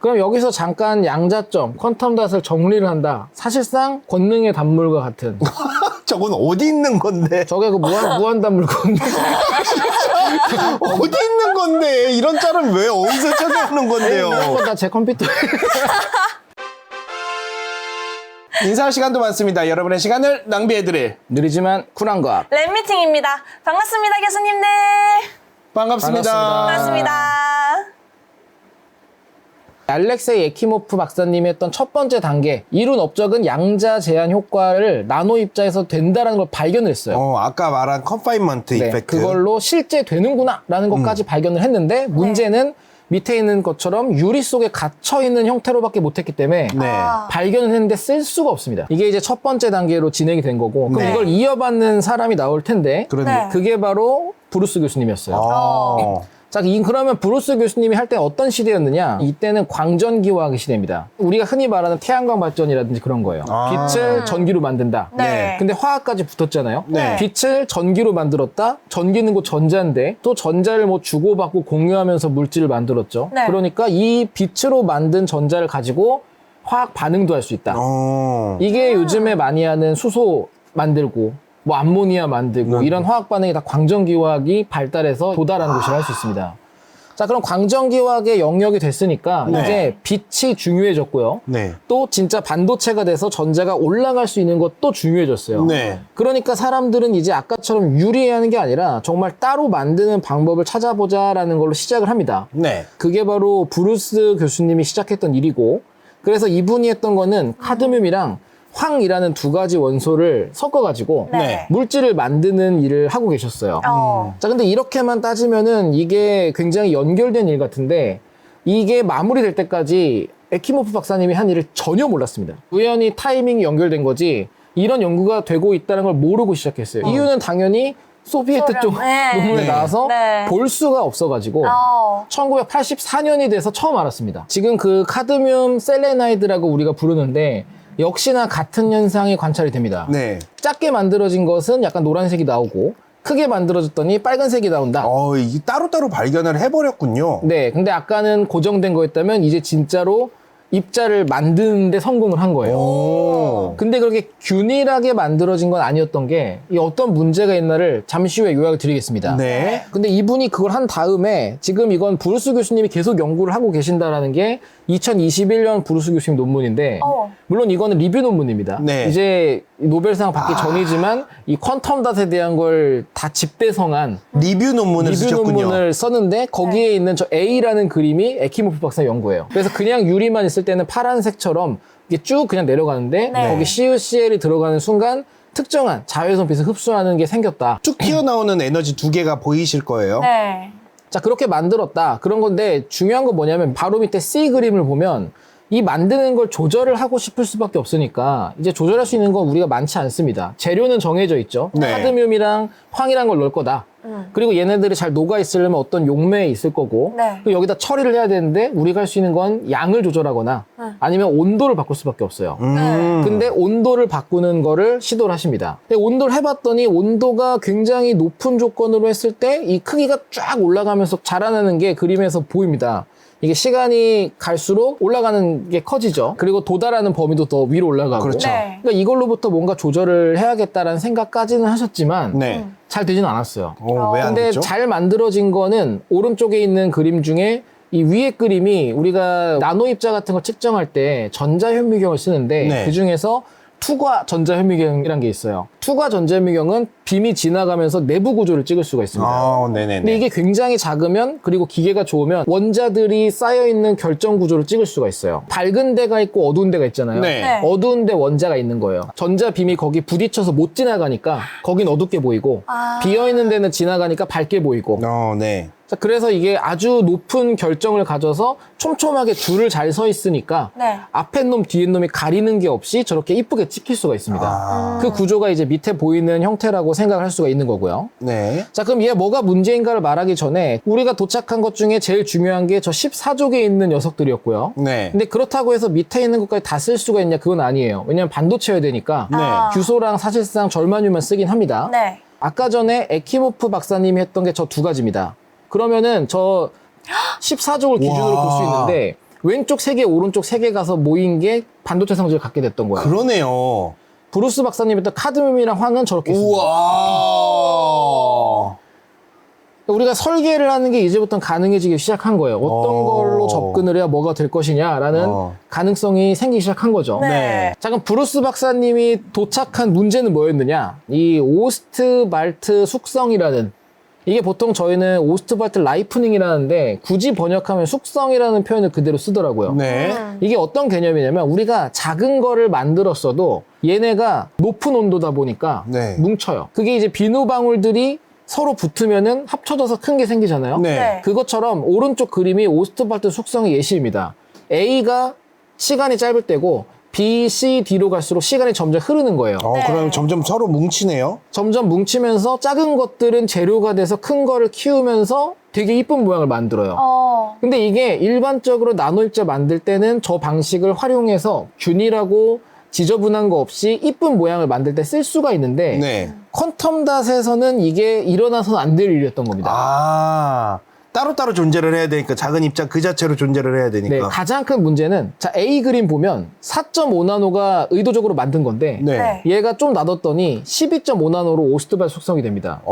그럼 여기서 잠깐 양자점, 퀀텀 닷을 정리를 한다. 사실상 권능의 단물과 같은. 저건 어디 있는 건데? 저게 그 무한단물 건데. 어디 있는 건데? 이런 짤은 왜 어디서 찾아오는 건데요? 이런 거 다 제 컴퓨터에. 인사할 시간도 많습니다. 여러분의 시간을 낭비해드릴 느리지만 쿨한 과학. 랩미팅입니다. 반갑습니다, 교수님들. 반갑습니다. 반갑습니다. 알렉세이 에키모프 박사님이 했던 첫 번째 단계, 이룬 업적은 양자 제한 효과를 나노 입자에서 된다는 걸 발견을 했어요. 아까 말한 컨파인먼트 네, 이펙트. 그걸로 실제 되는구나 라는 것까지 발견을 했는데, 문제는 밑에 있는 것처럼 유리 속에 갇혀있는 형태로밖에 못했기 때문에 네. 발견을 했는데 쓸 수가 없습니다. 이게 이제 첫 번째 단계로 진행이 된 거고, 그럼 네. 이걸 이어받는 사람이 나올 텐데, 그러네. 그게 바로 브루스 교수님이었어요. 아. 자, 그러면 브루스 교수님이 할 때 어떤 시대였느냐? 이때는 광전기화학의 시대입니다. 우리가 흔히 말하는 태양광 발전이라든지 그런 거예요. 아. 빛을 전기로 만든다. 네. 근데 화학까지 붙었잖아요. 네. 빛을 전기로 만들었다. 전기는 곧 전자인데 또 전자를 뭐 주고받고 공유하면서 물질을 만들었죠. 네. 그러니까 이 빛으로 만든 전자를 가지고 화학 반응도 할 수 있다. 이게 요즘에 많이 하는 수소 만들고 뭐 암모니아 만들고 이런 화학 반응이 다 광전기화학이 발달해서 도달하는 곳이라 할 수 있습니다. 자, 그럼 광전기화학의 영역이 됐으니까 네. 이제 빛이 중요해졌고요. 네. 또 진짜 반도체가 돼서 전자가 올라갈 수 있는 것도 중요해졌어요. 네. 그러니까 사람들은 이제 아까처럼 유리하는 게 아니라 정말 따로 만드는 방법을 찾아보자라는 걸로 시작을 합니다. 네. 그게 바로 브루스 교수님이 시작했던 일이고, 그래서 이분이 했던 거는 카드뮴이랑 황이라는 두 가지 원소를 섞어가지고 네. 물질을 만드는 일을 하고 계셨어요. 자, 근데 이렇게만 따지면은 이게 굉장히 연결된 일 같은데, 이게 마무리될 때까지 에키모프 박사님이 한 일을 전혀 몰랐습니다. 우연히 타이밍이 연결된 거지, 이런 연구가 되고 있다는 걸 모르고 시작했어요. 이유는 당연히 소비에트 소련. 쪽 네. 논문에 네. 나와서 네. 볼 수가 없어가지고 1984년이 돼서 처음 알았습니다. 지금 그 카드뮴 셀레나이드라고 우리가 부르는데 역시나 같은 현상이 관찰이 됩니다. 네. 작게 만들어진 것은 약간 노란색이 나오고, 크게 만들어졌더니 빨간색이 나온다. 이게 따로따로 발견을 해버렸군요. 네, 근데 아까는 고정된 거였다면 이제 진짜로 입자를 만드는데 성공을 한 거예요. 오. 근데 그렇게 균일하게 만들어진 건 아니었던 게, 이 어떤 문제가 있나를 잠시 후에 요약을 드리겠습니다. 네. 근데 이분이 그걸 한 다음에 지금 이건 브루스 교수님이 계속 연구를 하고 계신다라는 게 2021년 브루스 교수님 논문인데, 물론 이거는 리뷰 논문입니다. 네. 이제 노벨상 받기 전이지만 이 퀀텀 닷에 대한 걸 다 집대성한 리뷰 논문을 리뷰 쓰셨군요. 논문을 썼는데, 거기에 있는 저 A라는 그림이 에키모프 박사 연구예요. 그래서 그냥 유리만 있을 때는 파란색처럼 이게 쭉 그냥 내려가는데, 네. 거기 CuCl이 들어가는 순간 특정한 자외선 빛을 흡수하는 게 생겼다. 쭉 튀어나오는 에너지 두 개가 보이실 거예요. 네. 자, 그렇게 만들었다. 그런 건데 중요한 건 뭐냐면, 바로 밑에 C 그림을 보면 이 만드는 걸 조절을 하고 싶을 수밖에 없으니까 이제 조절할 수 있는 건 우리가 많지 않습니다. 재료는 정해져 있죠. 네. 카드뮴이랑 황이란 걸 넣을 거다. 그리고 얘네들이 잘 녹아 있으려면 어떤 용매에 있을 거고, 네. 그리고 여기다 처리를 해야 되는데 우리가 할 수 있는 건 양을 조절하거나 아니면 온도를 바꿀 수밖에 없어요. 근데 온도를 바꾸는 거를 시도를 하십니다. 근데 온도를 해봤더니 온도가 굉장히 높은 조건으로 했을 때 이 크기가 쫙 올라가면서 자라나는 게 그림에서 보입니다. 이게 시간이 갈수록 올라가는 게 커지죠. 그리고 도달하는 범위도 더 위로 올라가고. 그렇죠. 네. 그러니까 이걸로부터 뭔가 조절을 해야겠다라는 생각까지는 하셨지만 네. 잘 되지는 않았어요. 왜 안 근데 됐죠? 잘 만들어진 거는 오른쪽에 있는 그림 중에 이 위에 그림이 우리가 나노 입자 같은 걸 측정할 때 전자현미경을 쓰는데, 네. 그 중에서 투과 전자현미경이라는 게 있어요. 투과 전자현미경은 빔이 지나가면서 내부 구조를 찍을 수가 있습니다. 네네네. 근데 이게 굉장히 작으면, 그리고 기계가 좋으면 원자들이 쌓여있는 결정 구조를 찍을 수가 있어요. 밝은 데가 있고 어두운 데가 있잖아요. 네. 네. 어두운 데 원자가 있는 거예요. 전자 빔이 거기 부딪혀서 못 지나가니까 거긴 어둡게 보이고, 비어있는 데는 지나가니까 밝게 보이고. 네. 자, 그래서 이게 아주 높은 결정을 가져서 촘촘하게 줄을 잘 서 있으니까 네. 앞에 놈 뒤에 놈이 가리는 게 없이 저렇게 이쁘게 찍힐 수가 있습니다. 그 구조가 이제 밑에 보이는 형태라고 생각할 수가 있는 거고요. 네. 자, 그럼 얘 뭐가 문제인가를 말하기 전에 우리가 도착한 것 중에 제일 중요한 게 저 14족에 있는 녀석들이었고요. 네. 근데 그렇다고 해서 밑에 있는 것까지 다 쓸 수가 있냐? 그건 아니에요. 왜냐면 반도체여야 되니까 네. 규소랑 사실상 절마뮴만 쓰긴 합니다. 네. 아까 전에 에키모프 박사님이 했던 게 저 두 가지입니다. 그러면은 저 14족을 기준으로 볼 수 있는데, 왼쪽 3개, 오른쪽 3개 가서 모인 게 반도체 성질을 갖게 됐던 거예요. 그러네요. 브루스 박사님이 또 카드뮴이랑 황은 저렇게 있습니다. 우와. 우리가 설계를 하는 게 이제부터 가능해지기 시작한 거예요. 어떤 걸로 접근을 해야 뭐가 될 것이냐라는 가능성이 생기기 시작한 거죠. 네. 자, 그럼 브루스 박사님이 도착한 문제는 뭐였느냐? 이 오스트발트 숙성이라는, 이게 보통 저희는 오스트발트 라이프닝이라는데 굳이 번역하면 숙성이라는 표현을 그대로 쓰더라고요. 네. 이게 어떤 개념이냐면 우리가 작은 거를 만들었어도 얘네가 높은 온도다 보니까 네. 뭉쳐요. 그게 이제 비누방울들이 서로 붙으면은 합쳐져서 큰 게 생기잖아요. 네. 네. 그것처럼 오른쪽 그림이 오스트발트 숙성의 예시입니다. A가 시간이 짧을 때고 B, C, D로 갈수록 시간이 점점 흐르는 거예요. 네. 그럼 점점 서로 뭉치네요. 점점 뭉치면서 작은 것들은 재료가 돼서 큰 거를 키우면서 되게 이쁜 모양을 만들어요. 근데 이게 일반적으로 나노 입자 만들 때는 저 방식을 활용해서 균일하고 지저분한 거 없이 이쁜 모양을 만들 때 쓸 수가 있는데 네. 퀀텀 닷에서는 이게 일어나서는 안 될 일이었던 겁니다. 아, 따로따로 존재를 해야 되니까 작은 입자 그 자체로 존재를 해야 되니까. 네, 가장 큰 문제는 자 A 그림 보면 4.5나노가 의도적으로 만든 건데 네. 네. 얘가 좀 놔뒀더니 12.5나노로 오스트발 숙성이 됩니다.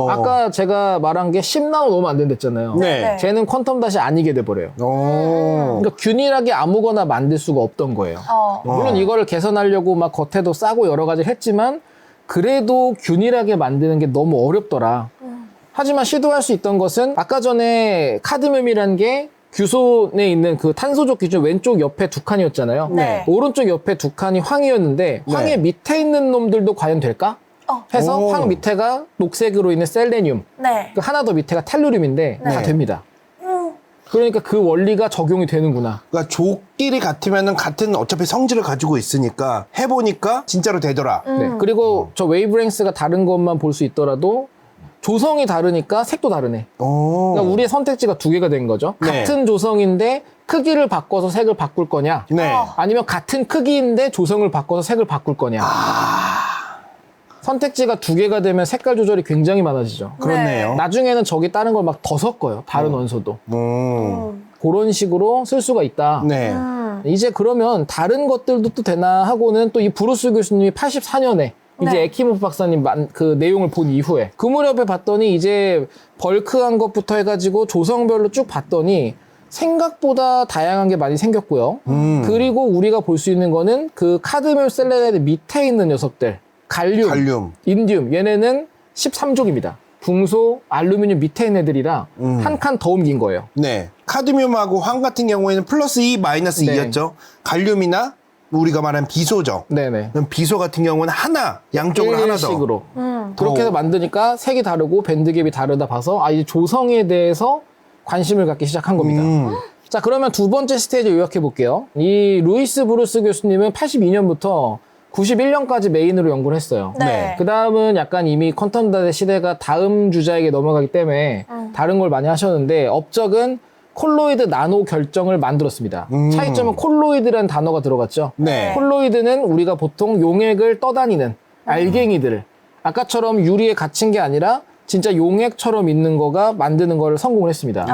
아까 제가 말한 게 10나노 넘으면 안 된댔잖아요. 네. 네. 쟤는 퀀텀 닷이 아니게 돼버려요. 그러니까 균일하게 아무거나 만들 수가 없던 거예요. 물론 이거를 개선하려고 막 겉에도 싸고 여러 가지를 했지만 그래도 균일하게 만드는 게 너무 어렵더라. 하지만 시도할 수 있던 것은 아까 전에 카드뮴이라는 게 규손에 있는 그 탄소족 기준 왼쪽 옆에 두 칸이었잖아요. 네. 오른쪽 옆에 두 칸이 황이었는데 황의 밑에 있는 놈들도 과연 될까? 해서 오. 황 밑에가 녹색으로 있는 셀레늄, 네. 그 하나 더 밑에가 텔루륨인데 다 네. 됩니다. 그러니까 그 원리가 적용이 되는구나. 그러니까 족끼리 같으면은 같은 어차피 성질을 가지고 있으니까 해보니까 진짜로 되더라. 네. 그리고 저 웨이브랭스가 다른 것만 볼 수 있더라도 조성이 다르니까 색도 다르네. 그러니까 우리의 선택지가 두 개가 된 거죠. 네. 같은 조성인데 크기를 바꿔서 색을 바꿀 거냐, 네. 아니면 같은 크기인데 조성을 바꿔서 색을 바꿀 거냐. 선택지가 두 개가 되면 색깔 조절이 굉장히 많아지죠. 그렇네요. 나중에는 저기 다른 걸 막 더 섞어요. 다른 원소도. 그런 식으로 쓸 수가 있다. 네. 이제 그러면 다른 것들도 또 되나 하고는 또 이 브루스 교수님이 84년에 이제 네. 에키모프 박사님 그 내용을 본 이후에 그 무렵에 봤더니 이제 벌크한 것부터 해가지고 조성별로 쭉 봤더니 생각보다 다양한 게 많이 생겼고요. 그리고 우리가 볼 수 있는 거는 그 카드뮴 셀레나이드 밑에 있는 녀석들 갈륨, 인듐 얘네는 13족입니다. 붕소, 알루미늄 밑에 있는 애들이라 한 칸 더 옮긴 거예요. 네. 카드뮴하고 황 같은 경우에는 플러스 2, 마이너스 네. 2였죠. 갈륨이나 우리가 말하는 비소죠. 네네. 그럼 비소 같은 경우는 하나, 양쪽으로 하나 더. 식으로 그렇게 해서 만드니까 색이 다르고 밴드갭이 다르다 봐서 이제 조성에 대해서 관심을 갖기 시작한 겁니다. 자, 그러면 두 번째 스테이지 요약해 볼게요. 이 루이스 브루스 교수님은 82년부터 91년까지 메인으로 연구를 했어요. 네. 그 다음은 약간 이미 퀀텀 닷의 시대가 다음 주자에게 넘어가기 때문에 다른 걸 많이 하셨는데 업적은 콜로이드 나노 결정을 만들었습니다. 차이점은 콜로이드라는 단어가 들어갔죠. 네. 콜로이드는 우리가 보통 용액을 떠다니는 알갱이들, 아까처럼 유리에 갇힌 게 아니라 진짜 용액처럼 있는 거가 만드는 거를 성공을 했습니다. 네.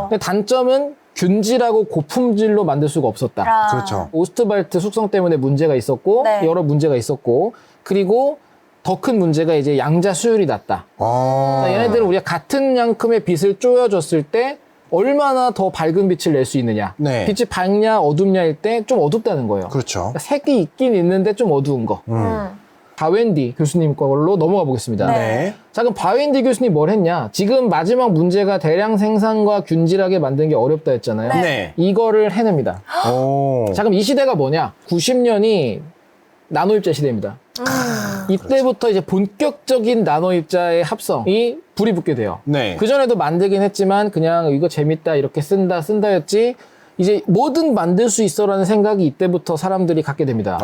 근데 단점은 균질하고 고품질로 만들 수가 없었다. 그렇죠. 오스트발트 숙성 때문에 문제가 있었고 네. 여러 문제가 있었고 그리고 더 큰 문제가 이제 양자 수율이 낮다. 얘네들은 우리가 같은 양큼의 빛을 쪼여줬을 때 얼마나 더 밝은 빛을 낼 수 있느냐. 네. 빛이 밝냐 어둡냐일 때 좀 어둡다는 거예요. 그렇죠. 그러니까 색이 있긴 있는데 좀 어두운 거. 바웬디 교수님 걸로 넘어가 보겠습니다. 네. 자, 그럼 바웬디 교수님 뭘 했냐? 지금 마지막 문제가 대량 생산과 균질하게 만드는 게 어렵다 했잖아요. 네. 이거를 해냅니다. 오. 자, 그럼 이 시대가 뭐냐? 90년이 나노 입자 시대입니다. 이때부터 이제 본격적인 나노 입자의 합성이 불이 붙게 돼요. 네. 그전에도 만들긴 했지만 그냥 이거 재밌다 이렇게 쓴다였지 이제 뭐든 만들 수 있어라는 생각이 이때부터 사람들이 갖게 됩니다.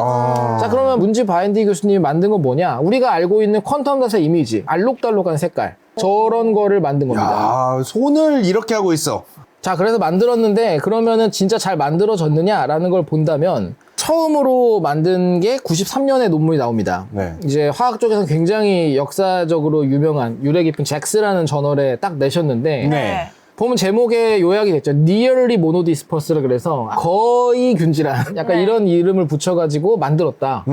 자, 그러면 문지 바인디 교수님이 만든 건 뭐냐? 우리가 알고 있는 퀀텀 닷의 이미지, 알록달록한 색깔 저런 거를 만든 겁니다. 야, 손을 이렇게 하고 있어. 자, 그래서 만들었는데 그러면은 진짜 잘 만들어졌느냐라는 걸 본다면 처음으로 만든 게 93년에 논문이 나옵니다. 네. 이제 화학 쪽에서 굉장히 역사적으로 유명한 유래 깊은 잭스라는 저널에 딱 내셨는데 네. 보면 제목에 요약이 됐죠. Nearly monodisperse라 그래서 거의 균질한 약간 네. 이런 이름을 붙여가지고 만들었다.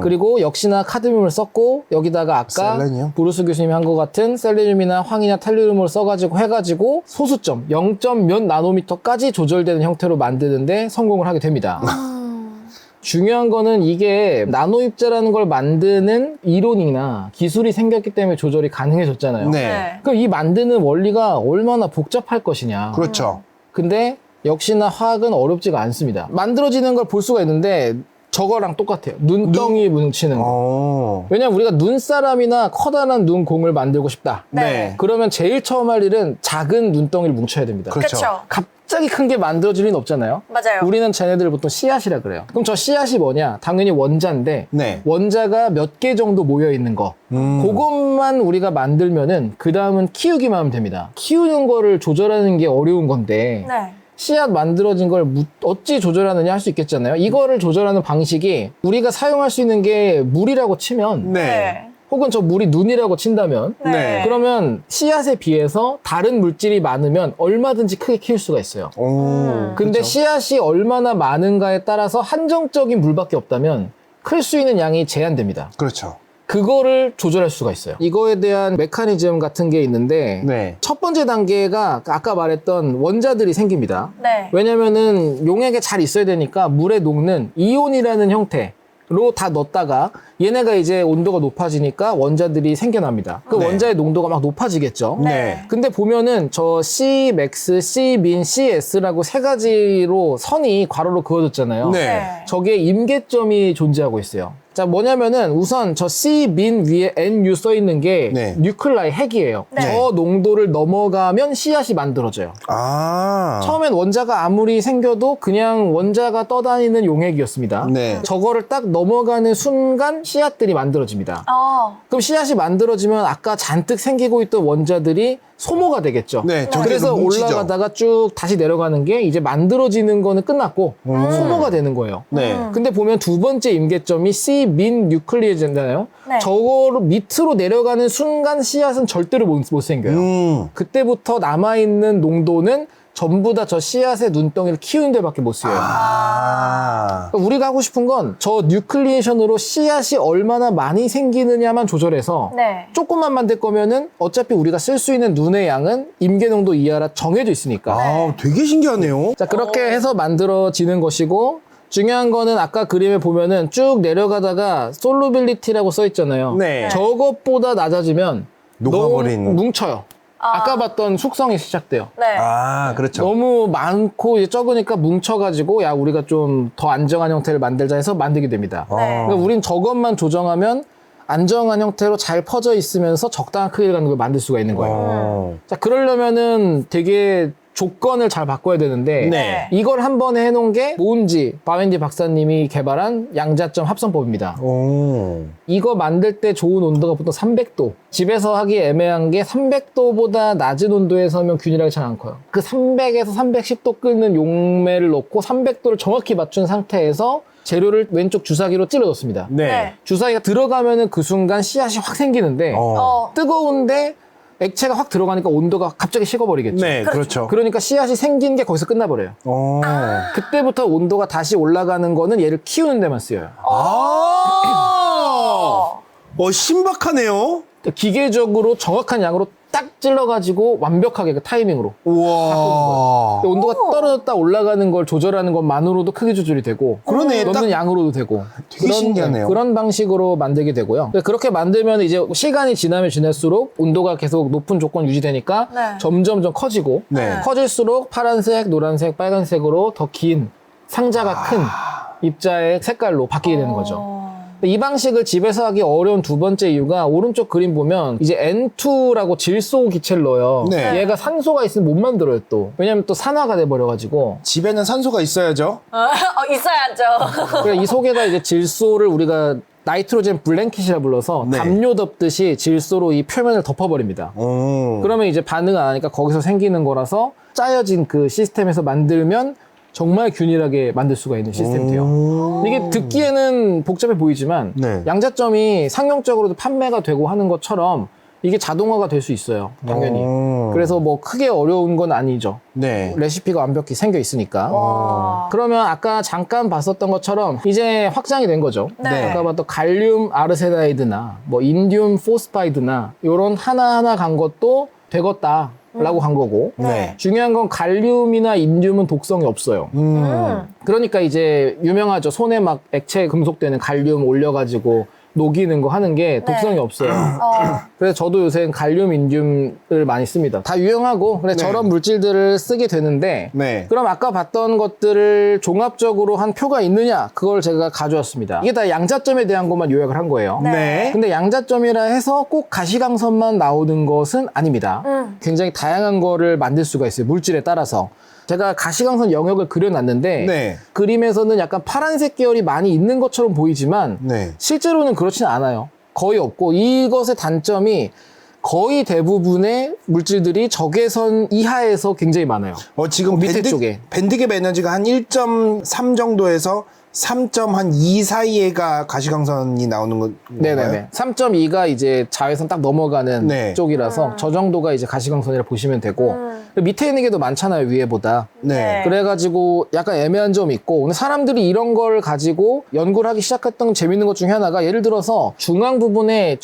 그리고 역시나 카드뮴을 썼고 여기다가 아까 셀레늄? 브루스 교수님이 한 것 같은 셀레늄이나 황이나 탈륨을 써가지고 해가지고 소수점 0. 몇 나노미터까지 조절되는 형태로 만드는데 성공을 하게 됩니다. 중요한 거는 이게 나노 입자라는 걸 만드는 이론이나 기술이 생겼기 때문에 조절이 가능해졌잖아요. 네. 그럼 이 만드는 원리가 얼마나 복잡할 것이냐. 그렇죠. 근데 역시나 화학은 어렵지가 않습니다. 만들어지는 걸 볼 수가 있는데 저거랑 똑같아요. 눈덩이 뭉치는 거. 왜냐면 우리가 눈사람이나 커다란 눈공을 만들고 싶다. 네. 그러면 제일 처음 할 일은 작은 눈덩이를 뭉쳐야 됩니다. 그렇죠. 그쵸. 갑자기 큰 게 만들어질 리는 없잖아요. 맞아요. 우리는 쟤네들을 보통 씨앗이라 그래요. 그럼 저 씨앗이 뭐냐? 당연히 원자인데 네. 원자가 몇 개 정도 모여 있는 거. 그것만 우리가 만들면은 그 다음은 키우기만 하면 됩니다. 키우는 거를 조절하는 게 어려운 건데 네. 씨앗 만들어진 걸 어찌 조절하느냐 할 수 있겠잖아요. 이거를 조절하는 방식이 우리가 사용할 수 있는 게 물이라고 치면 네. 혹은 저 물이 눈이라고 친다면 네. 그러면 씨앗에 비해서 다른 물질이 많으면 얼마든지 크게 키울 수가 있어요. 근데 그렇죠. 씨앗이 얼마나 많은가에 따라서 한정적인 물밖에 없다면 클 수 있는 양이 제한됩니다. 그렇죠. 그거를 조절할 수가 있어요. 이거에 대한 메커니즘 같은 게 있는데 네. 첫 번째 단계가 아까 말했던 원자들이 생깁니다. 네. 왜냐면은 용액에 잘 있어야 되니까 물에 녹는 이온이라는 형태로 다 넣었다가 얘네가 이제 온도가 높아지니까 원자들이 생겨납니다. 그 네. 원자의 농도가 막 높아지겠죠. 네. 근데 보면은 저 Cmax, Cmin, Cs라고 세 가지로 선이 괄호로 그어졌잖아요. 네. 저게 임계점이 존재하고 있어요. 자, 뭐냐면은 우선 저 Cmin 위에 NU 써 있는 게 네. 뉴클라이 핵이에요. 네. 저 농도를 넘어가면 씨앗이 만들어져요. 처음엔 원자가 아무리 생겨도 그냥 원자가 떠다니는 용액이었습니다. 네. 저거를 딱 넘어가는 순간 씨앗들이 만들어집니다. 그럼 씨앗이 만들어지면 아까 잔뜩 생기고 있던 원자들이 소모가 되겠죠. 네, 저기서 그래서 뭉치죠. 올라가다가 쭉 다시 내려가는 게 이제 만들어지는 거는 끝났고 소모가 되는 거예요. 네. 근데 보면 두 번째 임계점이 C민 뉴클리에잖아요. 네. 저거로 밑으로 내려가는 순간 씨앗은 절대로 못 생겨요. 그때부터 남아있는 농도는 전부 다 저 씨앗의 눈덩이를 키우는 데밖에 못 쓰여요. 그러니까 우리가 하고 싶은 건 저 뉴클리에이션으로 씨앗이 얼마나 많이 생기느냐만 조절해서 네. 조금만 만들 거면은 어차피 우리가 쓸 수 있는 눈의 양은 임계농도 이하라 정해져 있으니까. 되게 신기하네요. 자, 그렇게 해서 만들어지는 것이고 중요한 거는 아까 그림에 보면은 쭉 내려가다가 솔루빌리티라고 써 있잖아요. 네. 저것보다 낮아지면 녹아버리는. 너무 뭉쳐요. 아까 봤던 숙성이 시작돼요. 네. 그렇죠. 너무 많고 이제 적으니까 뭉쳐가지고 야 우리가 좀 더 안정한 형태를 만들자 해서 만들게 됩니다. 네. 그러니까 우린 저것만 조정하면 안정한 형태로 잘 퍼져 있으면서 적당한 크기를 갖는 걸 만들 수가 있는 거예요. 자, 그러려면은 되게 조건을 잘 바꿔야 되는데 네. 이걸 한 번에 해놓은 게 모은지 바웬디 박사님이 개발한 양자점 합성법입니다. 이거 만들 때 좋은 온도가 보통 300도. 집에서 하기 애매한 게 300도보다 낮은 온도에서면 균일하게 잘 안 커요. 그 300에서 310도 끓는 용매를 넣고 300도를 정확히 맞춘 상태에서 재료를 왼쪽 주사기로 찔러줬습니다. 네. 주사기가 들어가면은 그 순간 씨앗이 확 생기는데 뜨거운데 액체가 확 들어가니까 온도가 갑자기 식어버리겠죠. 네, 그렇죠. 그러니까 씨앗이 생긴 게 거기서 끝나버려요. 그때부터 온도가 다시 올라가는 거는 얘를 키우는 데만 쓰여요. 신박하네요. 기계적으로 정확한 양으로 딱 찔러가지고 완벽하게 그 타이밍으로. 우와. 온도가 떨어졌다 올라가는 걸 조절하는 것만으로도 크기 조절이 되고. 그러네, 넣는 딱 양으로도 되고. 되게 신기하네요. 그런 방식으로 만들게 되고요. 그렇게 만들면 이제 시간이 지나면 지날수록 온도가 계속 높은 조건 유지되니까 네. 점점 커지고. 네. 커질수록 파란색, 노란색, 빨간색으로 더 긴 상자가 큰 입자의 색깔로 바뀌게 되는 거죠. 이 방식을 집에서 하기 어려운 두 번째 이유가 오른쪽 그림 보면 이제 N2라고 질소 기체를 넣어요. 네. 얘가 산소가 있으면 못 만들어요 또. 왜냐면 또 산화가 돼버려가지고. 집에는 산소가 있어야죠. 있어야죠. 그러니까 이 속에다 이제 질소를 우리가 나이트로젠 블랭킷이라 불러서 네. 담요 덮듯이 질소로 이 표면을 덮어버립니다. 그러면 이제 반응 안 하니까 거기서 생기는 거라서 짜여진 그 시스템에서 만들면 정말 균일하게 만들 수가 있는 시스템이에요. 이게 듣기에는 복잡해 보이지만 네. 양자점이 상용적으로도 판매가 되고 하는 것처럼 이게 자동화가 될 수 있어요. 당연히. 그래서 뭐 크게 어려운 건 아니죠. 네. 레시피가 완벽히 생겨 있으니까. 와. 그러면 아까 잠깐 봤었던 것처럼 이제 확장이 된 거죠. 네. 아까 봤던 갈륨 아르세나이드나 뭐 인듐 포스파이드나 요런 하나하나 간 것도 되겠다라고 간 거고. 네. 중요한 건 갈륨이나 인듐은 독성이 없어요. 그러니까 이제 유명하죠. 손에 막 액체 금속되는 갈륨 올려가지고 녹이는 거 하는 게 독성이 없어요. 그래서 저도 요새 갈륨, 인듐을 많이 씁니다. 다 유용하고 그래 네. 저런 물질들을 쓰게 되는데 네. 그럼 아까 봤던 것들을 종합적으로 한 표가 있느냐? 그걸 제가 가져왔습니다. 이게 다 양자점에 대한 것만 요약을 한 거예요. 네. 근데 양자점이라 해서 꼭 가시광선만 나오는 것은 아닙니다. 굉장히 다양한 거를 만들 수가 있어요. 물질에 따라서. 제가 가시광선 영역을 그려놨는데 네. 그림에서는 약간 파란색 계열이 많이 있는 것처럼 보이지만 네. 실제로는 그렇진 않아요. 거의 없고 이것의 단점이 거의 대부분의 물질들이 적외선 이하에서 굉장히 많아요. 지금 밑에 쪽에. 밴드갭 에너지가 한 1.3 정도에서 3.2 사이에가 가시광선이 나오는 건가요? 네네네. 3.2가 이제 자외선 딱 넘어가는 네. 쪽이라서 저 정도가 이제 가시광선이라 보시면 되고 밑에 있는 게 더 많잖아요, 위에보다. 네. 그래가지고 약간 애매한 점이 있고 근데 사람들이 이런 걸 가지고 연구를 하기 시작했던 재밌는 것 중에 하나가 예를 들어서 중앙 부분에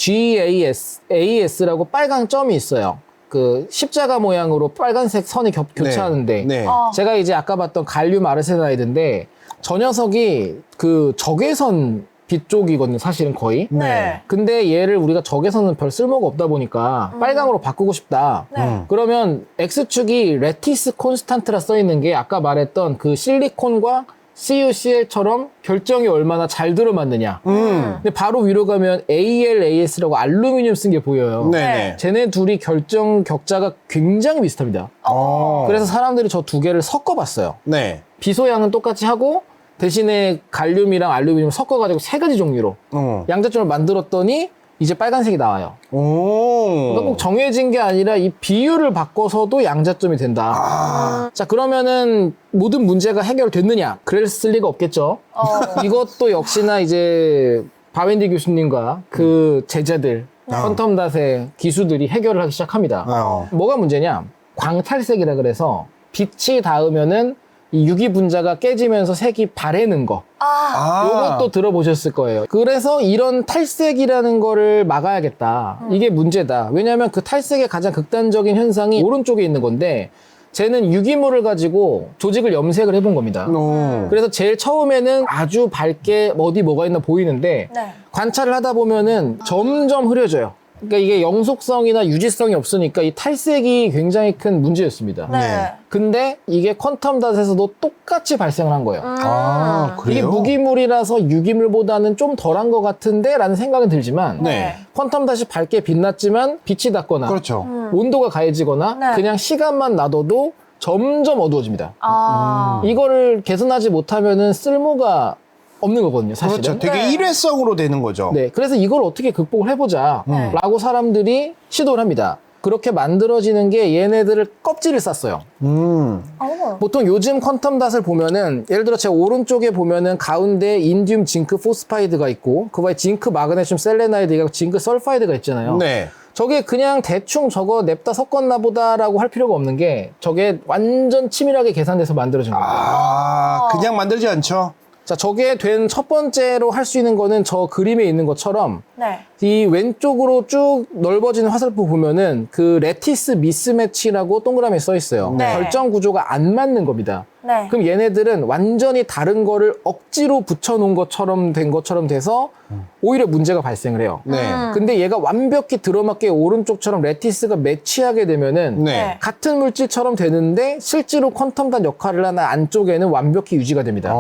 AS라고 빨간 점이 있어요. 그 십자가 모양으로 빨간색 선이 교차하는데 네. 제가 이제 아까 봤던 갈륨 아르세나이드인데 저 녀석이 그 적외선 빛 쪽이거든요, 사실은 거의. 네. 근데 얘를 우리가 적외선은 별 쓸모가 없다 보니까 빨강으로 바꾸고 싶다. 그러면 X축이 레티스 콘스탄트라 써 있는 게 아까 말했던 그 실리콘과 CuCl처럼 결정이 얼마나 잘 들어맞느냐. 근데 바로 위로 가면 AlAs라고 알루미늄 쓴 게 보여요. 네네. 쟤네 둘이 결정 격자가 굉장히 비슷합니다. 그래서 사람들이 저 두 개를 섞어봤어요. 네. 비소양은 똑같이 하고 대신에 갈륨이랑 알루미늄을 섞어가지고 세 가지 종류로 양자점을 만들었더니 이제 빨간색이 나와요. 그러니까 꼭 정해진 게 아니라 이 비율을 바꿔서도 양자점이 된다. 자, 그러면은 모든 문제가 해결됐느냐? 그랬을 리가 없겠죠. 이것도 역시나 이제 바웬디 교수님과 그 제자들, 퀀텀 닷의 기수들이 해결을 하기 시작합니다. 뭐가 문제냐? 광탈색이라 그래서 빛이 닿으면은 이 유기 분자가 깨지면서 색이 바래는 거. 요것도 들어보셨을 거예요. 그래서 이런 탈색이라는 거를 막아야겠다. 이게 문제다. 왜냐하면 그 탈색의 가장 극단적인 현상이 오른쪽에 있는 건데 쟤는 유기물을 가지고 조직을 염색을 해본 겁니다. 그래서 제일 처음에는 아주 밝게 어디 뭐가 있나 보이는데 네. 관찰을 하다 보면은 점점 흐려져요. 그러니까 이게 영속성이나 유지성이 없으니까 이 탈색이 굉장히 큰 문제였습니다. 네. 근데 이게 퀀텀 닷에서도 똑같이 발생을 한 거예요. 이게 그래요? 무기물이라서 유기물보다는 좀 덜한 것 같은데 라는 생각은 들지만 네. 퀀텀 닷이 밝게 빛났지만 빛이 닿거나 그렇죠. 온도가 가해지거나 네. 그냥 시간만 놔둬도 점점 어두워집니다. 이거를 개선하지 못하면은 쓸모가 없는 거거든요, 사실은. 그렇죠. 되게 네. 일회성으로 되는 거죠. 네, 그래서 이걸 어떻게 극복을 해보자 라고 사람들이 시도를 합니다. 그렇게 만들어지는 게 얘네들을 껍질을 쌌어요. 보통 요즘 퀀텀 닷을 보면은 예를 들어 제 오른쪽에 보면은 가운데 인듐 징크 포스파이드가 있고 그 외에 징크 마그네슘 셀레나이드가 징크 설파이드가 있잖아요. 네. 저게 그냥 대충 저거 냅다 섞었나 보다라고 할 필요가 없는 게 저게 완전 치밀하게 계산돼서 만들어진 겁니다. 그냥 만들지 않죠. 자, 저게 된 첫 번째로 할 수 있는 거는 저 그림에 있는 것처럼 네. 이 왼쪽으로 쭉 넓어지는 화살표 보면은 그 레티스 미스매치라고 동그라미에 써 있어요. 네. 결정 구조가 안 맞는 겁니다. 네. 그럼 얘네들은 완전히 다른 거를 억지로 붙여놓은 것처럼 된 것처럼 돼서 오히려 문제가 발생을 해요. 네. 근데 얘가 완벽히 들어맞게 오른쪽처럼 레티스가 매치하게 되면은 네. 같은 물질처럼 되는데 실제로 퀀텀 닷 역할을 하는 안쪽에는 완벽히 유지가 됩니다.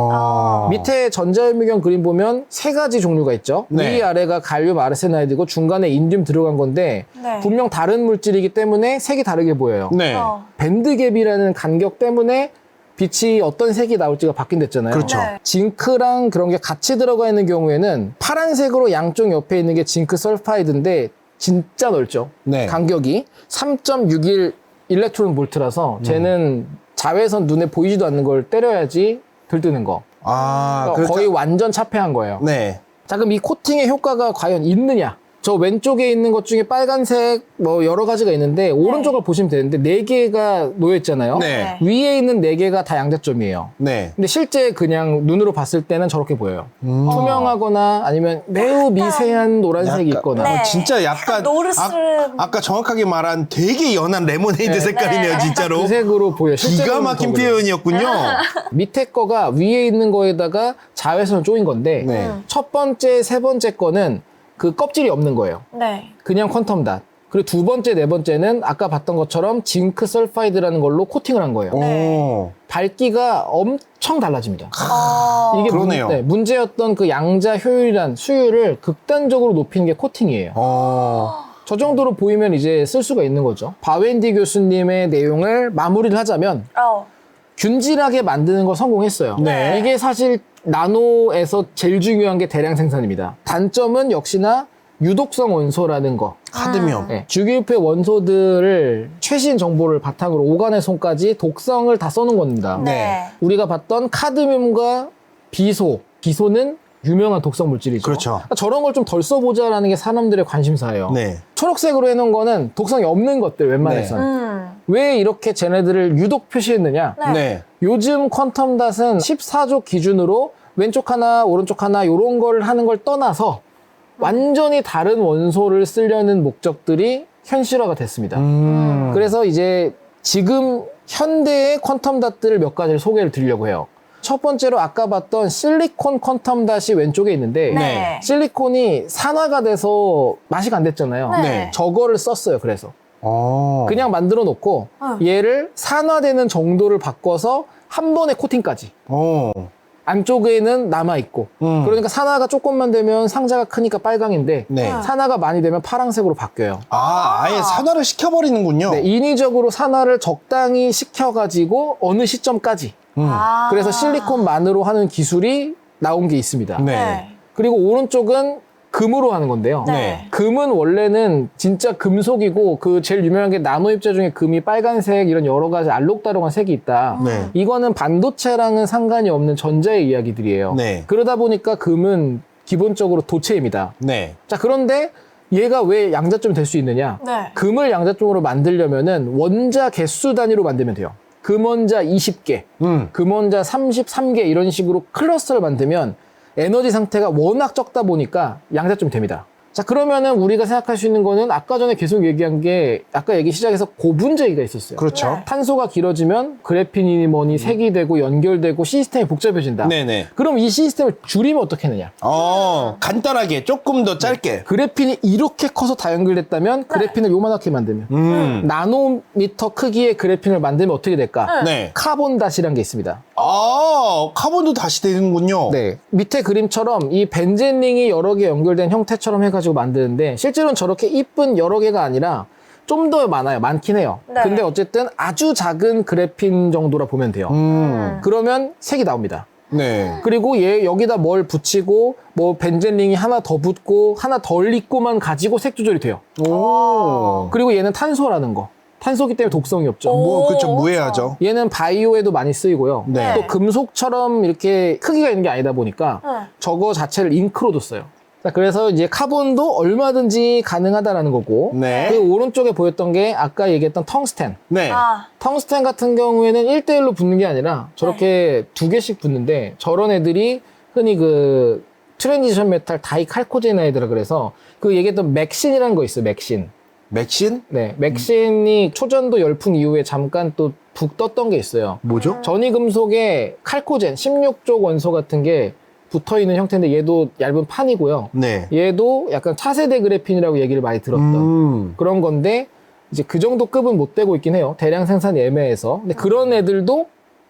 밑에 전자현미경 그림 보면 세 가지 종류가 있죠. 네. 위아래가 갈륨 아르세나이드고 중간에 인듐 들어간 건데 네. 분명 다른 물질이기 때문에 색이 다르게 보여요. 네. 밴드갭이라는 간격 때문에 빛이 어떤 색이 나올지가 바뀐댔잖아요. 그렇죠. 네. 징크랑 그런 게 같이 들어가 있는 경우에는 파란색으로 양쪽 옆에 있는 게 징크 설파이드인데 진짜 넓죠. 네. 간격이 3.61 일렉트론 볼트라서 쟤는 자외선 눈에 보이지도 않는 걸 때려야지 들뜨는 거. 그러니까 그러니까- 거의 완전 차폐한 거예요. 네. 자, 그럼 이 코팅의 효과가 과연 있느냐? 저 왼쪽에 있는 것 중에 빨간색 뭐 여러 가지가 있는데 오른쪽을 보시면 되는데 4개가 놓여 있잖아요. 네. 위에 있는 4개가 다 양자점이에요. 네. 근데 실제 그냥 눈으로 봤을 때는 저렇게 보여요. 투명하거나 아니면 매우 미세한 노란색이 약간- 있거나. 네. 진짜 약간 노르스름. 아까 정확하게 말한 되게 연한 레모네이드 색깔이네요, 진짜로. 그 색으로 보여요. 기가 실제로는 막힌 더 그래요. 표현이었군요. 밑에 거가 위에 있는 거에다가 자외선을 쪼인 건데 네. 첫 번째, 세 번째 거는 그 껍질이 없는 거예요. 네. 그냥 퀀텀 닷. 그리고 두 번째, 네 번째는 아까 봤던 것처럼 징크 설파이드라는 걸로 코팅을 한 거예요. 오. 밝기가 엄청 달라집니다. 어. 이게 그러네요. 문제였던 그 양자 효율이란 수율을 극단적으로 높이는 게 코팅이에요. 저 정도로 보이면 이제 쓸 수가 있는 거죠. 바웬디 교수님의 내용을 마무리를 하자면 어. 균질하게 만드는 걸 성공했어요. 네. 이게 사실 나노에서 제일 중요한 게 대량 생산입니다. 단점은 역시나 유독성 원소라는 거. 카드뮴. 네, 주기율표 원소들을 최신 정보를 바탕으로 오간의 손까지 독성을 다 써놓은 겁니다. 네. 우리가 봤던 카드뮴과 비소. 비소는 유명한 독성 물질이죠. 그렇죠. 그러니까 저런 걸 좀 덜 써보자라는 게 사람들의 관심사예요. 네. 초록색으로 해놓은 거는 독성이 없는 것들 웬만해서는. 왜 이렇게 쟤네들을 유독 표시했느냐? 네. 네. 요즘 퀀텀 닷은 14족 기준으로 왼쪽 하나, 오른쪽 하나 요런 걸 하는 걸 떠나서 완전히 다른 원소를 쓰려는 목적들이 현실화가 됐습니다. 그래서 이제 지금 현대의 퀀텀 닷들을 몇 가지를 소개를 드리려고 해요. 첫 번째로 아까 봤던 실리콘 퀀텀 닷이 왼쪽에 있는데 네. 실리콘이 산화가 돼서 맛이 안 됐잖아요. 네. 저거를 썼어요. 그래서 그냥 만들어 놓고 어. 얘를 산화되는 정도를 바꿔서 한 번에 코팅까지. 안쪽에는 남아있고. 그러니까 산화가 조금만 되면 상자가 크니까 빨강인데 네. 산화가 많이 되면 파란색으로 바뀌어요. 아예 산화를 시켜버리는군요. 네, 인위적으로 산화를 적당히 시켜가지고 어느 시점까지. 아. 그래서 실리콘만으로 하는 기술이 나온 게 있습니다. 네. 그리고 오른쪽은 금으로 하는 건데요. 네. 금은 원래는 진짜 금속이고 그 제일 유명한 게 나노 입자 중에 금이 빨간색 이런 여러 가지 알록달록한 색이 있다. 네. 이거는 반도체랑은 상관이 없는 전자의 이야기들이에요. 네. 그러다 보니까 금은 기본적으로 도체입니다. 네. 자, 그런데 얘가 왜 양자점이 될 수 있느냐? 네. 금을 양자점으로 만들려면은 원자 개수 단위로 만들면 돼요. 금원자 20개, 금원자 33개 이런 식으로 클러스터를 만들면 에너지 상태가 워낙 적다 보니까 양자점이 됩니다. 자, 그러면은 우리가 생각할 수 있는 거는 아까 전에 계속 얘기한 게 아까 얘기 시작해서 고분자기가 있었어요. 그렇죠. 네. 탄소가 길어지면 그래핀이니 뭐니 색이 되고 연결되고 시스템이 복잡해진다. 네네. 그럼 이 시스템을 줄이면 어떻게 하느냐? 간단하게 조금 더 짧게. 그래핀이 이렇게 커서 다 연결됐다면 그래핀을 요만하게 만들면 나노미터 크기의 그래핀을 만들면 어떻게 될까? 네. 카본 닷이라는 게 있습니다. 카본도 다시 되는군요. 네. 밑에 그림처럼 이 벤젠링이 여러 개 연결된 형태처럼 해가지고 만드는데 실제로는 저렇게 이쁜 여러 개가 아니라 좀 더 많아요. 많긴 해요. 네. 근데 어쨌든 아주 작은 그래핀 정도라 보면 돼요. 그러면 색이 나옵니다. 네. 그리고 얘 여기다 뭘 붙이고 뭐 벤젠링이 하나 더 붙고 하나 덜 있고만 가지고 색 조절이 돼요. 그리고 얘는 탄소라는 거. 탄소기 때문에 독성이 없죠. 그렇죠. 무해하죠. 얘는 바이오에도 많이 쓰이고요. 네. 또 금속처럼 이렇게 크기가 있는 게 아니다 보니까 네. 저거 자체를 잉크로도 써요. 자, 그래서 이제 카본도 얼마든지 가능하다라는 거고 네. 그 오른쪽에 보였던 게 아까 얘기했던 텅스텐. 네. 아. 텅스텐 같은 경우에는 1대1로 붙는 게 아니라 저렇게 두 개씩 붙는데 저런 애들이 흔히 그 트랜지션 메탈 다이칼코제나이드라 그래서 그 얘기했던 맥신이라는 거 있어요. 맥신. 맥신? 네, 맥신이 초전도 열풍 이후에 잠깐 또 북 떴던 게 있어요. 뭐죠? 전이금속에 칼코젠, 16족 원소 같은 게 붙어 있는 형태인데 얘도 얇은 판이고요. 네. 얘도 약간 차세대 그래핀이라고 얘기를 많이 들었던 그런 건데 이제 그 정도 급은 못 되고 있긴 해요. 대량 생산이 애매해서. 근데 그런 애들도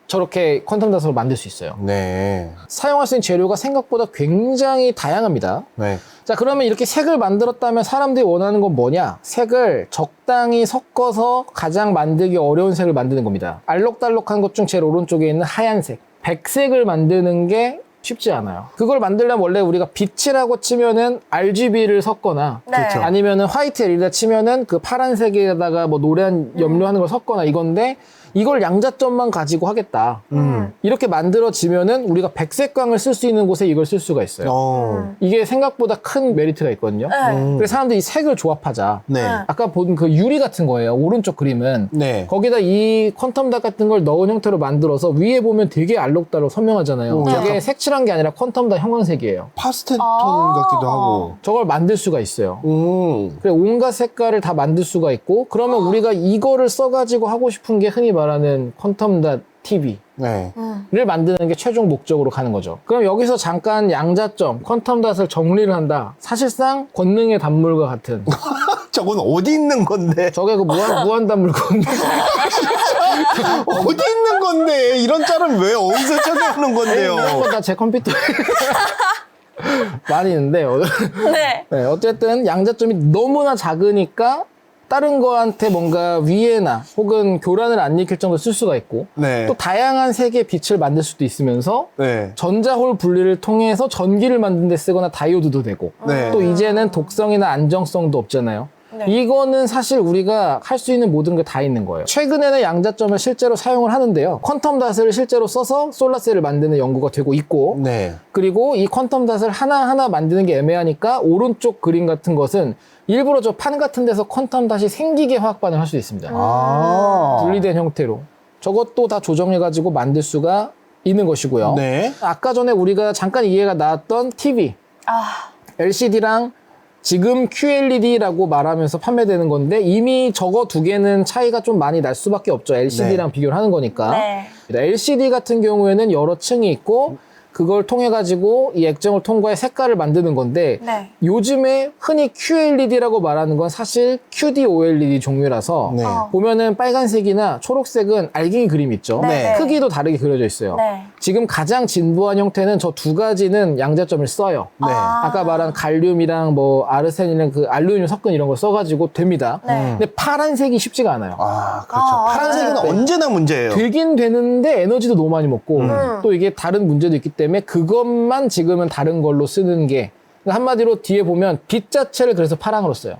저렇게 퀀텀 닷으로 만들 수 있어요. 네. 사용할 수 있는 재료가 생각보다 굉장히 다양합니다. 네. 자, 그러면 이렇게 색을 만들었다면 사람들이 원하는 건 뭐냐? 색을 적당히 섞어서 가장 만들기 어려운 색을 만드는 겁니다. 알록달록한 것 중 제일 오른쪽에 있는 하얀색. 백색을 만드는 게 쉽지 않아요. 그걸 만들려면 원래 우리가 빛이라고 치면은 RGB를 섞거나 네. 그렇죠. 아니면은 화이트 LED다 치면은 그 파란색에다가 뭐 노란 염료하는 걸 섞거나 이건데 이걸 양자점만 가지고 하겠다. 이렇게 만들어지면은 우리가 백색광을 쓸 수 있는 곳에 이걸 쓸 수가 있어요. 이게 생각보다 큰 메리트가 있거든요. 네. 그래서 사람들이 이 색을 조합하자. 네. 아까 본 그 유리 같은 거예요. 오른쪽 그림은. 네. 거기다 이 퀀텀 닷 같은 걸 넣은 형태로 만들어서 위에 보면 되게 알록달록 선명하잖아요. 저게 색칠한 게 아니라 퀀텀 닷 형광색이에요. 파스텔 톤 같기도 하고. 저걸 만들 수가 있어요. 음. 그래 온갖 색깔을 다 만들 수가 있고 그러면 우리가 이거를 써가지고 하고 싶은 게 흔히 말하는 퀀텀 닷 TV를 네. 만드는 게 최종 목적으로 가는 거죠. 그럼 여기서 잠깐 양자점, 퀀텀 닷을 정리를 한다. 사실상 권능의 단물과 같은. 저건 어디 있는 건데? 저게 그 무한 단물 건데. 어디 있는 건데? 이런 짤은 왜 어디서 찾아오는 건데요? 이런 거 다 제 컴퓨터에 많이 있는데. 네. 네, 어쨌든 양자점이 너무나 작으니까 다른 거한테 뭔가 위에나 혹은 교란을 안 일으킬 정도로 쓸 수가 있고 네. 또 다양한 색의 빛을 만들 수도 있으면서 네. 전자홀 분리를 통해서 전기를 만드는 데 쓰거나 다이오드도 되고 네. 또 이제는 독성이나 안정성도 없잖아요. 네. 이거는 사실 우리가 할 수 있는 모든 게 다 있는 거예요. 최근에는 양자점을 실제로 사용을 하는데요. 퀀텀 닷을 실제로 써서 솔라셀을 만드는 연구가 되고 있고 네. 그리고 이 퀀텀 닷을 하나하나 만드는 게 애매하니까 오른쪽 그림 같은 것은 일부러 저 판 같은 데서 퀀텀 닷이 생기게 화학 반응을 할 수도 있습니다. 아. 분리된 형태로. 저것도 다 조정해가지고 만들 수가 있는 것이고요. 네. 아까 전에 우리가 잠깐 이해가 나왔던 TV, 아, LCD랑 지금 QLED라고 말하면서 판매되는 건데 이미 저거 두 개는 차이가 좀 많이 날 수밖에 없죠. LCD랑 비교를 하는 거니까. 네. LCD 같은 경우에는 여러 층이 있고 그걸 통해 가지고 이 액정을 통과해 색깔을 만드는 건데 네. 요즘에 흔히 QLED라고 말하는 건 사실 QD-OLED 종류라서 네. 보면은 빨간색이나 초록색은 알갱이 그림 있죠. 네. 크기도 다르게 그려져 있어요. 네. 지금 가장 진부한 형태는 저 두 가지는 양자점을 써요. 네. 아까 말한 갈륨이랑 뭐 아르센이랑 그 알루미늄 섞은 이런 걸 써가지고 됩니다. 네. 근데 파란색이 쉽지가 않아요. 아, 그렇죠. 아, 파란색은 네. 언제나 문제예요. 되긴 되는데 에너지도 너무 많이 먹고 또 이게 다른 문제도 있기 때문에 그것만 지금은 다른 걸로 쓰는 게 그러니까 한마디로 뒤에 보면 빛 자체를 그래서 파랑으로 써요.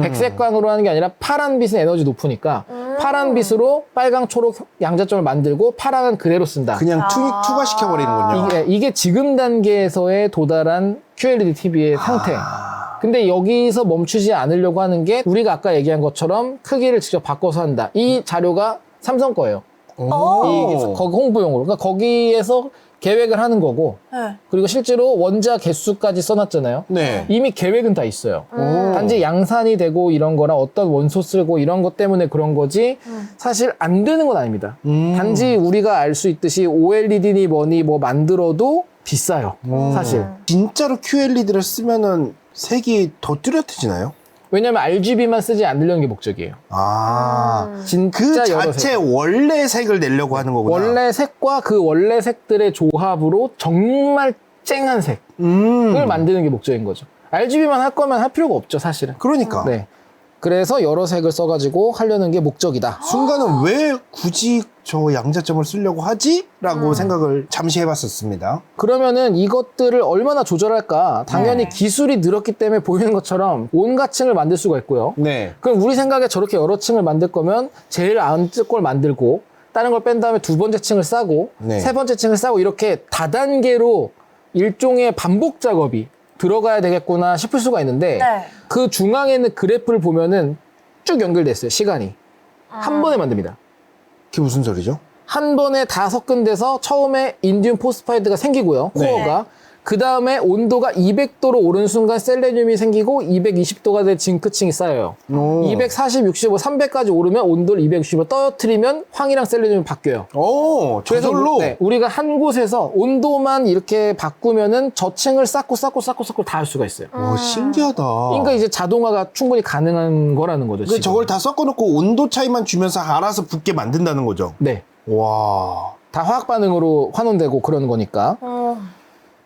백색광으로 하는 게 아니라 파란 빛은 에너지 높으니까 파란 빛으로 빨강, 초록 양자점을 만들고 파랑은 그대로 쓴다. 그냥 투과시켜버리는군요. 이게 지금 단계에서의 도달한 QLED TV의 상태. 근데 여기서 멈추지 않으려고 하는 게 우리가 아까 얘기한 것처럼 크기를 직접 바꿔서 한다. 이 자료가 삼성 거예요. 거기 홍보용으로. 그러니까 거기에서 계획을 하는 거고 네. 그리고 실제로 원자 개수까지 써놨잖아요. 네. 이미 계획은 다 있어요. 오. 단지 양산이 되고 이런 거나 어떤 원소 쓰고 이런 것 때문에 그런 거지 사실 안 되는 건 아닙니다. 단지 우리가 알 수 있듯이 OLED니 뭐니 뭐 만들어도 비싸요. 사실. 진짜로 QLED를 쓰면은 색이 더 뚜렷해지나요? 왜냐면 RGB만 쓰지 않으려는 게 목적이에요. 아. 진짜 그 여러 자체 색. 원래 색을 내려고 하는 거구나. 원래 색과 그 원래 색들의 조합으로 정말 쨍한 색을 만드는 게 목적인 거죠. RGB만 할 거면 할 필요가 없죠, 사실은. 그러니까. 네. 그래서 여러 색을 써가지고 하려는 게 목적이다. 순간은 왜 굳이 저 양자점을 쓰려고 하지? 라고 생각을 잠시 해봤었습니다. 그러면은 이것들을 얼마나 조절할까? 당연히 네. 기술이 늘었기 때문에 보이는 것처럼 온갖 층을 만들 수가 있고요. 네. 그럼 우리 생각에 저렇게 여러 층을 만들 거면 제일 안쪽 걸 만들고 다른 걸 뺀 다음에 두 번째 층을 싸고 네. 세 번째 층을 싸고 이렇게 다단계로 일종의 반복 작업이 들어가야 되겠구나 싶을 수가 있는데 네. 그 중앙에 있는 그래프를 보면은 쭉 연결됐어요. 시간이. 한 번에 만듭니다. 그게 무슨 소리죠? 한 번에 다 섞은 데서 처음에 인디움 포스파이드가 생기고요. 네. 코어가. 그 다음에 온도가 200도로 오른 순간 셀레늄이 생기고 220도가 된 징크층이 쌓여요. 오. 240, 65, 300까지 오르면 온도를 260으로 떨어뜨리면 황이랑 셀레늄이 바뀌어요. 오, 그래서 저절로. 우리가 한 곳에서 온도만 이렇게 바꾸면은 저층을 쌓고 다 할 수가 있어요. 와, 신기하다. 그러니까 이제 자동화가 충분히 가능한 거라는 거죠. 그 지금. 저걸 다 섞어놓고 온도 차이만 주면서 알아서 붙게 만든다는 거죠. 네. 와. 다 화학 반응으로 환원되고 그러는 거니까.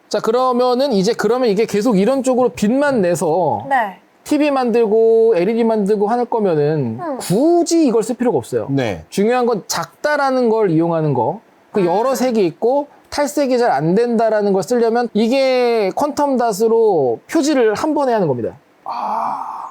자, 그러면 이게 계속 이런 쪽으로 빛만 내서 네. TV 만들고 LED 만들고 하는 거면은 굳이 이걸 쓸 필요가 없어요. 네. 중요한 건 작다라는 걸 이용하는 거. 그 여러 색이 있고 탈색이 잘 안 된다라는 걸 쓰려면 이게 퀀텀 닷으로 표지를 한 번에 하는 겁니다.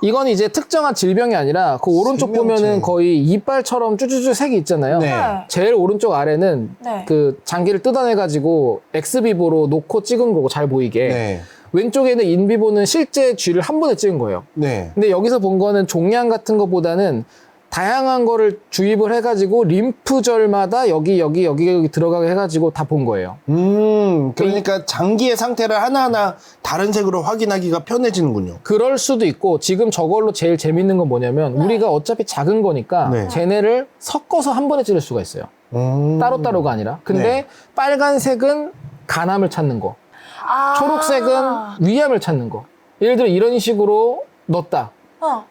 이건 이제 특정한 질병이 아니라 그 오른쪽 생명체. 보면은 거의 이빨처럼 쭈쭈쭈 색이 있잖아요. 네. 제일 오른쪽 아래는 네. 그 장기를 뜯어내가지고 엑스비보로 놓고 찍은 거고 잘 보이게. 네. 왼쪽에는 인비보는 실제 쥐를 한 번에 찍은 거예요. 네. 근데 여기서 본 거는 종양 같은 것보다는 다양한 거를 주입을 해가지고 림프절마다 여기 들어가게 해가지고 다 본 거예요. 그러니까 장기의 상태를 하나하나 다른 색으로 확인하기가 편해지는군요. 그럴 수도 있고 지금 저걸로 제일 재밌는 건 뭐냐면 우리가 어차피 작은 거니까 네. 쟤네를 섞어서 한 번에 찌를 수가 있어요. 따로따로가 아니라. 근데 네. 빨간색은 간암을 찾는 거. 아. 초록색은 위암을 찾는 거. 예를 들어 이런 식으로 넣었다.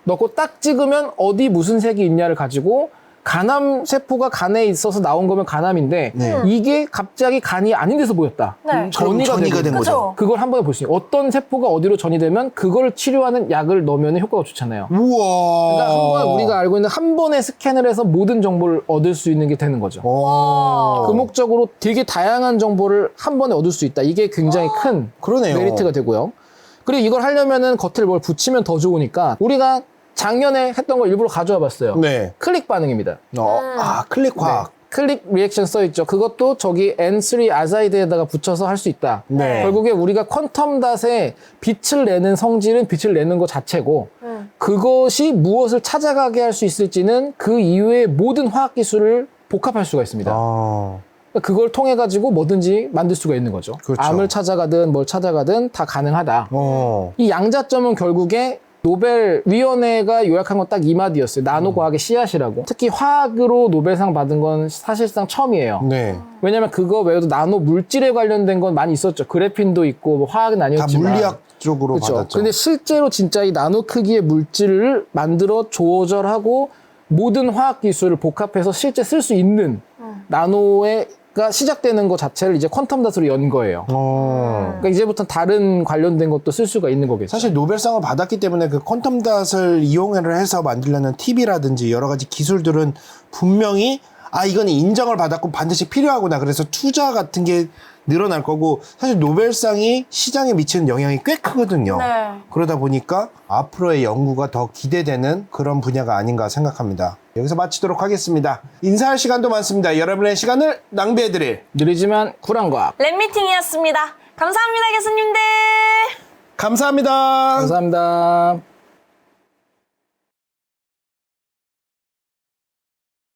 넣고 딱 찍으면 어디 무슨 색이 있냐를 가지고 간암 세포가 간에 있어서 나온 거면 간암인데 네. 이게 갑자기 간이 아닌 데서 보였다. 네. 그럼 전이가 된 거죠. 그죠? 그걸 한 번에 볼 수 있어요. 어떤 세포가 어디로 전이되면 그걸 치료하는 약을 넣으면 효과가 좋잖아요. 우와. 그러니까 한 번 우리가 알고 있는 한 번에 스캔을 해서 모든 정보를 얻을 수 있는 게 되는 거죠. 와. 그 목적으로 되게 다양한 정보를 한 번에 얻을 수 있다. 이게 굉장히 큰 그러네요. 메리트가 되고요. 그리고 이걸 하려면은 겉을 뭘 붙이면 더 좋으니까 우리가 작년에 했던 걸 일부러 가져와 봤어요. 네. 클릭 반응입니다. 클릭 과학. 클릭 리액션 써있죠. 그것도 저기 N3 아자이드에다가 붙여서 할 수 있다. 네. 결국에 우리가 퀀텀 닷의 빛을 내는 성질은 빛을 내는 것 자체고 그것이 무엇을 찾아가게 할 수 있을지는 그 이후의 모든 화학 기술을 복합할 수가 있습니다. 그걸 통해 가지고 뭐든지 만들 수가 있는 거죠. 그렇죠. 암을 찾아가든 뭘 찾아가든 다 가능하다. 이 양자점은 결국에 노벨 위원회가 요약한 건 딱 이 마디였어요. 나노과학의 씨앗이라고. 특히 화학으로 노벨상 받은 건 사실상 처음이에요. 네. 왜냐면 그거 외에도 나노 물질에 관련된 건 많이 있었죠. 그래핀도 있고 뭐 화학은 다 아니었지만. 물리학 쪽으로 그렇죠. 받았죠. 근데 실제로 진짜 이 나노 크기의 물질을 만들어 조절하고 모든 화학 기술을 복합해서 실제 쓸 수 있는 나노가 시작되는 것 자체를 이제 퀀텀 닷으로 연 거예요. 그러니까 이제부터 다른 관련된 것도 쓸 수가 있는 거겠죠. 사실 노벨상을 받았기 때문에 그 퀀텀 닷을 이용을 해서 만들려는 팁이라든지 여러 가지 기술들은 분명히 이거는 인정을 받았고 반드시 필요하구나. 그래서 투자 같은 게 늘어날 거고 사실 노벨상이 시장에 미치는 영향이 꽤 크거든요. 네. 그러다 보니까 앞으로의 연구가 더 기대되는 그런 분야가 아닌가 생각합니다. 여기서 마치도록 하겠습니다. 인사할 시간도 많습니다. 여러분의 시간을 낭비해드릴 느리지만 쿨한 과학. 랩미팅이었습니다. 감사합니다, 교수님들. 감사합니다. 감사합니다.